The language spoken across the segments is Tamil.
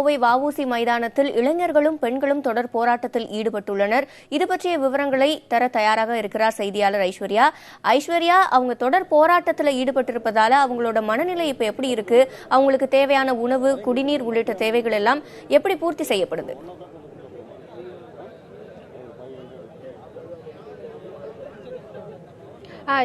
கோவை வஉசி மைதானத்தில் இளைஞர்களும் பெண்களும் தொடர் போராட்டத்தில் ஈடுபட்டுள்ளனர். இது பற்றிய விவரங்களை தர தயாராக இருக்கிறார் செய்தியாளர் ஐஸ்வர்யா. ஐஸ்வர்யா, அவங்க தொடர் போராட்டத்தில் ஈடுபட்டிருப்பதால அவங்களோட மனநிலை இப்ப எப்படி இருக்கு? அவங்களுக்கு தேவையான உணவு, குடிநீர் உள்ளிட்ட தேவைகள் எல்லாம் எப்படி பூர்த்தி செய்யப்படுது?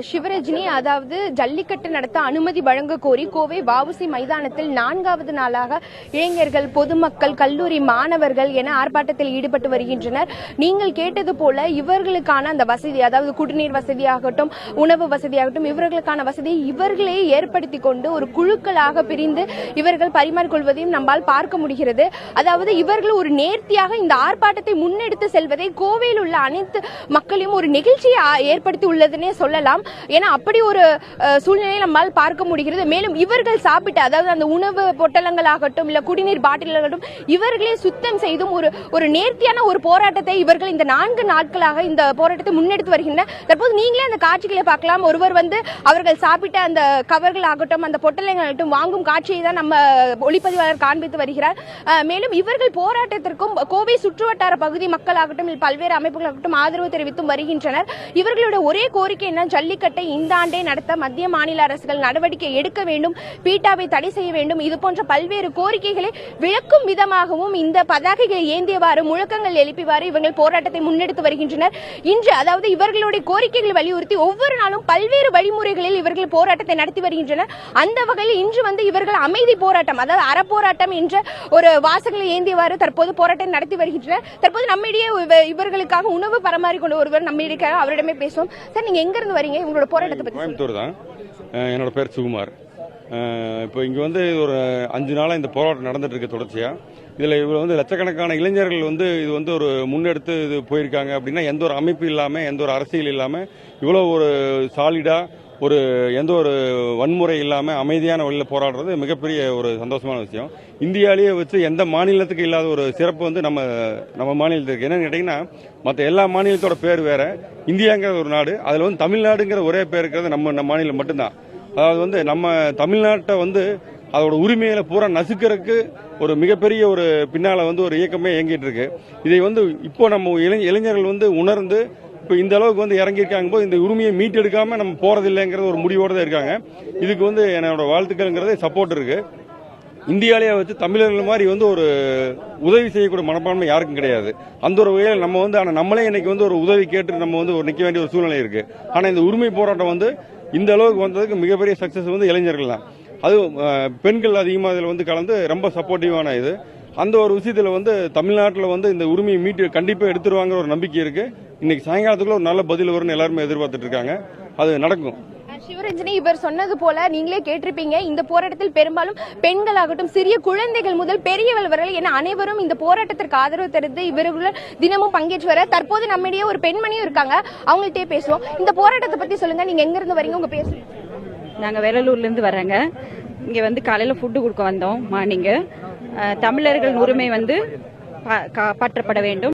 சிவரஜினி, அதாவது ஜல்லிக்கட்டு நடத்த அனுமதி வழங்க கோரி கோவை வஉசி மைதானத்தில் 4வது நாளாக இளைஞர்கள், பொதுமக்கள், கல்லூரி மாணவர்கள் என ஆர்ப்பாட்டத்தில் ஈடுபட்டு வருகின்றனர். நீங்கள் கேட்டது போல இவர்களுக்கான அந்த வசதி, அதாவது குடிநீர் வசதியாகட்டும், உணவு வசதியாகட்டும், இவர்களுக்கான வசதியை இவர்களே ஏற்படுத்தி கொண்டு ஒரு குழுக்களாக பிரிந்து இவர்கள் பரிமாறிக்கொள்வதையும் நம்மால் பார்க்க முடிகிறது. அதாவது இவர்கள் ஒரு நேர்த்தியாக இந்த ஆர்ப்பாட்டத்தை முன்னெடுத்து செல்வதை கோவையில் உள்ள அனைத்து மக்களையும் ஒரு நெகிழ்ச்சியை ஏற்படுத்தி உள்ளதுன்னே சொல்லலாம். ஏன்னா அப்படி ஒரு சூழ்நிலையை நம்மால் பார்க்க முடிகிறது. மேலும் இவர்கள் சாப்பிட்ட, அதாவது அந்த உணவு பொட்டலங்கள் ஆகட்டும், இல்ல குடிநீர் பாட்டில்களாகட்டும், இவர்களே சுத்தம் செய்தும் ஒரு நேர்த்தியான ஒரு போராட்டத்தை இவர்கள் இந்த 4 நாட்களாக இந்த போராட்டத்தை முன்னெடுத்து வருகின்றனர். தற்போது நீங்களே அந்த காட்சிகளை பார்க்கலாம். ஒருவர் அவர்கள் சாப்பிட்ட அந்த கவர்கள் ஆகட்டும், அந்த பொட்டலங்கள் ஆகட்டும் வாங்கும் காட்சியை தான் நம்ம ஒளிப்பதிவாளர் காண்பித்து வருகிறார். மேலும் இவர்கள் போராட்டத்திற்கும் கோவை சுற்றுவட்டார பகுதி மக்கள் ஆகட்டும், பல்வேறு அமைப்புகள் ஆகட்டும் ஆதரவு தெரிவித்தும் வருகின்றனர். இவர்களோட ஒரே கோரிக்கை என்ன? ஜல்லிக்கட்டை இந்த ஆண்டே நடத்த மத்திய மாநில அரசுகள் நடவடிக்கை எடுக்க வேண்டும், பீட்டாவை தடை செய்ய வேண்டும். இது போன்ற பல்வேறு கோரிக்கைகளை விளக்கும் விதமாகவும் இந்த பதாகைகளை ஏந்தியவாறு, முழக்கங்கள் எழுப்பிவாறு இவர்கள் போராட்டத்தை முன்னெடுத்து வருகின்றனர். இன்று, அதாவது இவர்களுடைய கோரிக்கைகளை வலியுறுத்தி ஒவ்வொரு நாளும் பல்வேறு வழிமுறைகளில் இவர்கள் போராட்டத்தை நடத்தி வருகின்றனர். அந்த வகையில் இன்று இவர்கள் அமைதி போராட்டம், அதாவது அறப்போராட்டம் என்ற ஒரு வாசகங்களை ஏந்தியவாறு தற்போது போராட்டம் நடத்தி வருகின்றனர். தற்போது நம்மிடையே இவர்களுக்காக உணவு பரிமாறிக்கொண்டு ஒருவர் நம்மிடையே, அவரிடமே பேசுவோம். சார், நீங்க எங்க இருந்து வரீங்க? உங்களோட போராட்டத்தை பத்தி. கோயம்புத்தூர் தான். என்னோட பேர் சுகுமார். இப்போ இங்க ஒரு 5 நாளா இந்த போராட்டம் நடந்துட்டு இருக்கு தொடர்ச்சியா. இதுல இவர் லட்சக்கணக்கான இளைஞர்கள் இது ஒரு முன்னெடுத்து இது போயிருக்காங்க அப்படின்னா, எந்த ஒரு அமைப்பு இல்லாம, எந்த ஒரு அரசியல் இல்லாம, இவ்வளவு ஒரு சாலிடா, எந்த ஒரு வன்முறை இல்லாம அமைதியான வழியில் போராடுறது மிகப்பெரிய ஒரு சந்தோஷமான விஷயம். இந்தியாலேயே வச்சு எந்த மாநிலத்துக்கு இல்லாத ஒரு சிறப்பு நம்ம மாநிலத்துக்கு இருக்கு. என்னன்னு கேட்டீங்கன்னா, மற்ற எல்லா மாநிலத்தோட பேர் வேற, இந்தியாங்கிற ஒரு நாடு, அதுல தமிழ்நாடுங்கிற ஒரே பேர் இருக்கிறது நம்ம மாநிலம் மட்டும்தான். அதாவது நம்ம தமிழ்நாட்டை அதோட உரிமையில பூரா நசுக்கிறதுக்கு ஒரு மிகப்பெரிய ஒரு பின்னால ஒரு இயக்கமே இயங்கிட்டு இருக்கு. இதை இப்போ நம்ம இளைஞர்கள் உணர்ந்து இப்ப இந்த அளவுக்கு இறங்கியிருக்காங்க போது இந்த உரிமையை மீட்டெடுக்காம நம்ம போறதில்லைங்கிறது ஒரு முடிவோட தான் இருக்காங்க. இதுக்கு என்னோட வாழ்த்துக்கள்ங்கிறதே சப்போர்ட் இருக்கு. இந்தியாலேயே வச்சு தமிழர்கள் மாதிரி ஒரு உதவி செய்யக்கூடிய மனப்பான்மை யாருக்கும் கிடையாது. அந்த ஒரு வகையில் நம்ம ஆனா நம்மளே இன்னைக்கு ஒரு உதவி கேட்டு நம்ம ஒரு நிக்க வேண்டிய ஒரு சூழ்நிலை இருக்கு. ஆனா இந்த உரிமை போராட்டம் இந்த அளவுக்கு வந்ததுக்கு மிகப்பெரிய சக்சஸ் இளைஞர்கள் தான். அது பெண்கள் அதிகமாக இதில் கலந்து ரொம்ப சப்போர்ட்டிவான இது. அந்த ஒரு விஷயத்துல தமிழ்நாட்டில் இந்த உரிமையை மீட்டு கண்டிப்பா எடுத்துருவாங்க ஒரு நம்பிக்கை இருக்கு. இன்னைக்கு சாயங்காலத்துக்குள்ள ஒரு நல்ல பதில் வரும்னு எல்லாருமே எதிர்பார்த்துட்டு இருக்காங்க. அது நடக்கும். சிவரஞ்சனி, இவர் சொன்னது போல நீங்களே கேட்டிருப்பீங்க, இந்த போராட்டத்தில் பெரும்பாலும் பெண்களாகட்டும், சிறிய குழந்தைகள் முதல் பெரியவர்கள் வரை என அனைவரும் இந்த போராட்டத்திற்கு ஆதரவு தெரிவித்து இவர்கள் தினமும் பங்கேற்று வர தற்போது நம்மிடையே ஒரு பெண்மணியும் இருக்காங்க. அவங்கள்ட்டே பேசுவோம். இந்த போராட்டத்தை பத்தி சொல்லுங்க. நீங்க எங்க இருந்து வரீங்க? உங்க பேர்? நாங்க வேலூர்ல இருந்து வர்றோங்க. இங்க காலையில ஃபுட்டு கொடுக்க வந்தோம். மார்னிங் தமிழர்கள் உரிமை காப்பாற்றப்பட வேண்டும்.